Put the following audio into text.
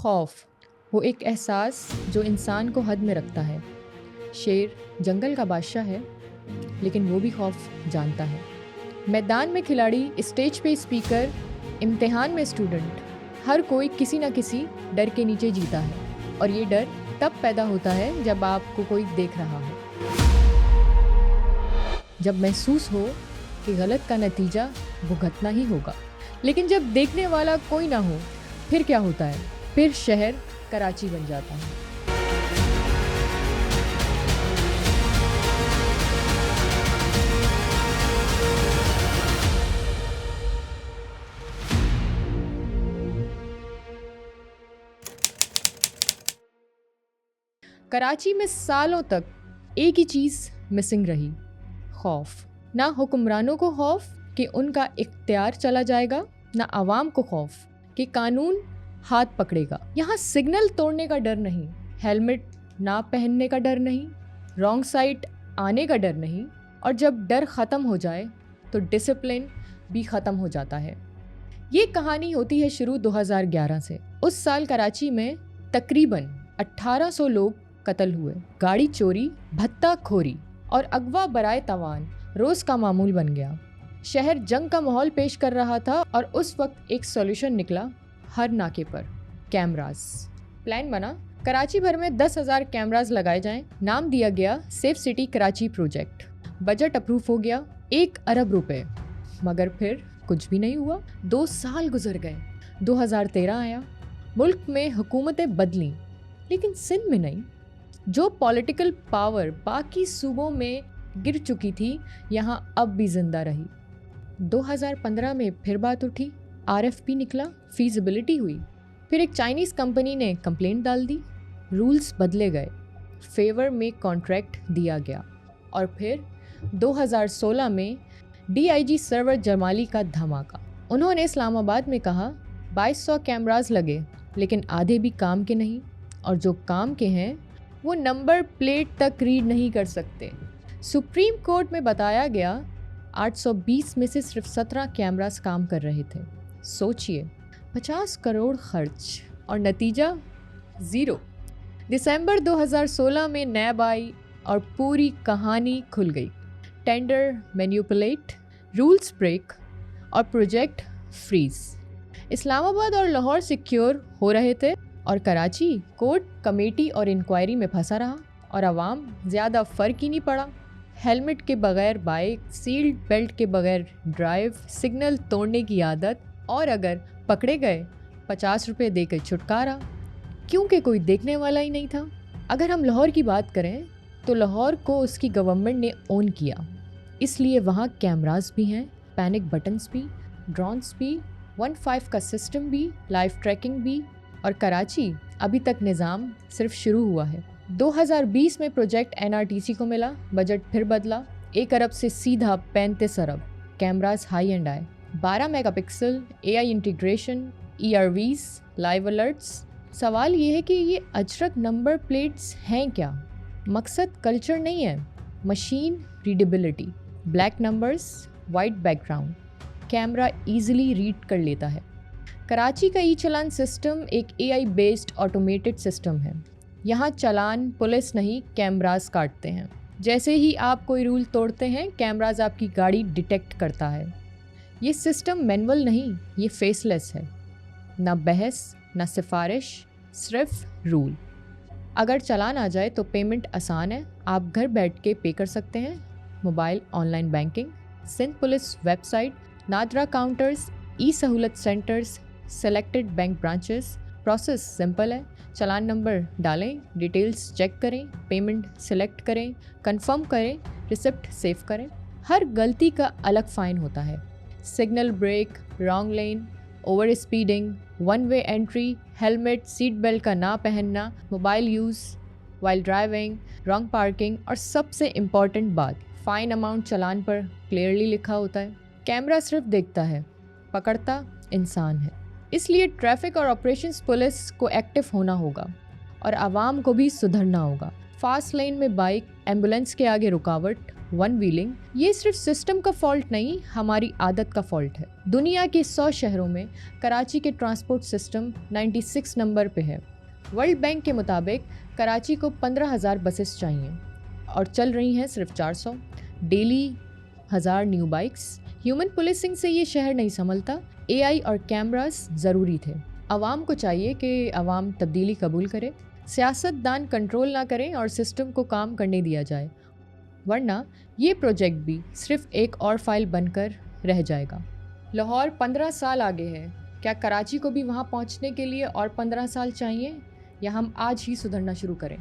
खौफ वो एक एहसास जो इंसान को हद में रखता है। शेर जंगल का बादशाह है, लेकिन वो भी खौफ जानता है। मैदान में खिलाड़ी, स्टेज पे स्पीकर, इम्तिहान में स्टूडेंट, हर कोई किसी न किसी डर के नीचे जीता है। और ये डर तब पैदा होता है जब आपको कोई देख रहा हो, जब महसूस हो कि गलत का नतीजा भुगतना ही होगा। लेकिन जब देखने वाला कोई ना हो, फिर क्या होता है? फिर शहर कराची बन जाता है। कराची में सालों तक एक ही चीज़ मिसिंग रही, खौफ। ना हुक्मरानों को खौफ कि उनका इख्तियार चला जाएगा, ना आवाम को खौफ कि कानून हाथ पकड़ेगा। यहाँ सिग्नल तोड़ने का डर नहीं, हेलमेट ना पहनने का डर नहीं, रॉन्ग साइड आने का डर नहीं, और जब डर ख़त्म हो जाए तो डिसिप्लिन भी ख़त्म हो जाता है। ये कहानी होती है शुरू 2011 से। उस साल कराची में तकरीबन 1800 लोग कत्ल हुए। गाड़ी चोरी, भत्ता खोरी और अगवा बराए तवान रोज़ का मामूल बन गया। शहर जंग का माहौल पेश कर रहा था और उस वक्त एक सॉल्यूशन निकला, हर नाके पर कैमरास। प्लान बना, कराची भर में 10,000 कैमरास लगाए जाएं। नाम दिया गया safe city Karachi project. Budget approve हो गया, 1 अरब रुपए। मगर फिर कुछ भी नहीं हुआ। 2 साल गुजर गए। 2013 आया, मुल्क में हुकूमतें बदली, लेकिन सिंध में नहीं। जो पॉलिटिकल पावर बाकी सूबों में गिर चुकी थी, यहाँ अब भी जिंदा रही। 2015 में फिर बात उठी, RFP निकला, फीजिबिलिटी हुई। फिर एक चाइनीज़ कंपनी ने कंप्लेंट डाल दी, रूल्स बदले गए, फेवर में कॉन्ट्रैक्ट दिया गया। और फिर 2016 में DIG सरवर जमाली का धमाका। उन्होंने इस्लामाबाद में कहा 2200 कैमरास लगे, लेकिन आधे भी काम के नहीं, और जो काम के हैं वो नंबर प्लेट तक रीड नहीं कर सकते। सुप्रीम कोर्ट में बताया गया 820 में से सिर्फ 17 कैमरास काम कर रहे थे। सोचिए, 50 करोड़ खर्च और नतीजा ज़ीरो। दिसंबर 2016 में नैब आई और पूरी कहानी खुल गई। टेंडर मैनिपुलेट, रूल्स ब्रेक और प्रोजेक्ट फ्रीज। इस्लामाबाद और लाहौर सिक्योर हो रहे थे और कराची कोर्ट कमेटी और इंक्वायरी में फंसा रहा, और आवाम ज़्यादा फ़र्क ही नहीं पड़ा। हेलमेट के बगैर बाइक, सील्ड बेल्ट के बगैर ड्राइव, सिग्नल तोड़ने की आदत, और अगर पकड़े गए 50 रुपये देकर छुटकारा, क्योंकि कोई देखने वाला ही नहीं था। अगर हम लाहौर की बात करें तो लाहौर को उसकी गवर्नमेंट ने ओन किया, इसलिए वहाँ कैमरास भी हैं, पैनिक बटन्स भी, ड्रोन्स भी, 15 का सिस्टम भी, लाइव ट्रैकिंग भी। और कराची अभी तक निज़ाम सिर्फ शुरू हुआ है। 2020 में प्रोजेक्ट NRTC को मिला, बजट फिर बदला, 1 अरब से सीधा 35 अरब। कैमरास हाई एंड आए, 12 megapixel, AI integration, ERVs, live alerts. सवाल ये है कि ये अजरक नंबर प्लेट्स हैं क्या? मकसद कल्चर नहीं है, machine readability. Black numbers, white background, camera easily read कर लेता है। कराची का ई-चलान सिस्टम एक AI बेस्ड ऑटोमेटेड सिस्टम है। यहाँ चलान पुलिस नहीं, कैमरास काटते हैं। जैसे ही आप कोई रूल तोड़ते हैं, कैमरास आपकी गाड़ी डिटेक्ट करता है। ये सिस्टम मैनुअल नहीं, ये फेसलेस है। ना बहस, ना सिफारिश, सिर्फ रूल। अगर चलान आ जाए तो पेमेंट आसान है, आप घर बैठ के पे कर सकते हैं। Mobile online banking, Sindh police website, NADRA counters, e-Sahulat centres, selected bank branches. Process simple है, चलान नंबर डालें, डिटेल्स चेक करें, पेमेंट सिलेक्ट करें, कंफर्म करें, रिसिप्ट सेव करें। हर गलती का अलग फ़ाइन होता है। Signal break, wrong lane, over speeding, one way entry, helmet, seat belt का ना पहनना, mobile use while driving, wrong parking, और सबसे इम्पॉर्टेंट बात, फ़ाइन अमाउंट चलान पर क्लियरली लिखा होता है। कैमरा सिर्फ देखता है, पकड़ता इंसान है। इसलिए ट्रैफिक और ऑपरेशंस पुलिस को एक्टिव होना होगा और आवाम को भी सुधरना होगा। फास्ट लेन में बाइक, एम्बुलेंस के आगे रुकावट, वन व्हीलिंग, ये सिर्फ सिस्टम का फॉल्ट नहीं, हमारी आदत का फॉल्ट है। दुनिया के 100 शहरों में कराची के ट्रांसपोर्ट सिस्टम 96 नंबर पे है। वर्ल्ड बैंक के मुताबिक कराची को 15,000 बसेस चाहिए और चल रही हैं सिर्फ 400। Daily 1000 new bikes. Human policing से ये शहर नहीं संभलता। एआई और कैमरास ज़रूरी थे। आवाम को चाहिए कि आवाम तब्दीली कबूल करे, सियासतदान कंट्रोल ना करें और सिस्टम को काम करने दिया जाए, वरना ये प्रोजेक्ट भी सिर्फ एक और फाइल बनकर रह जाएगा। लाहौर 15 साल आगे है। क्या कराची को भी वहाँ पहुँचने के लिए और 15 साल चाहिए, या हम आज ही सुधरना शुरू करें?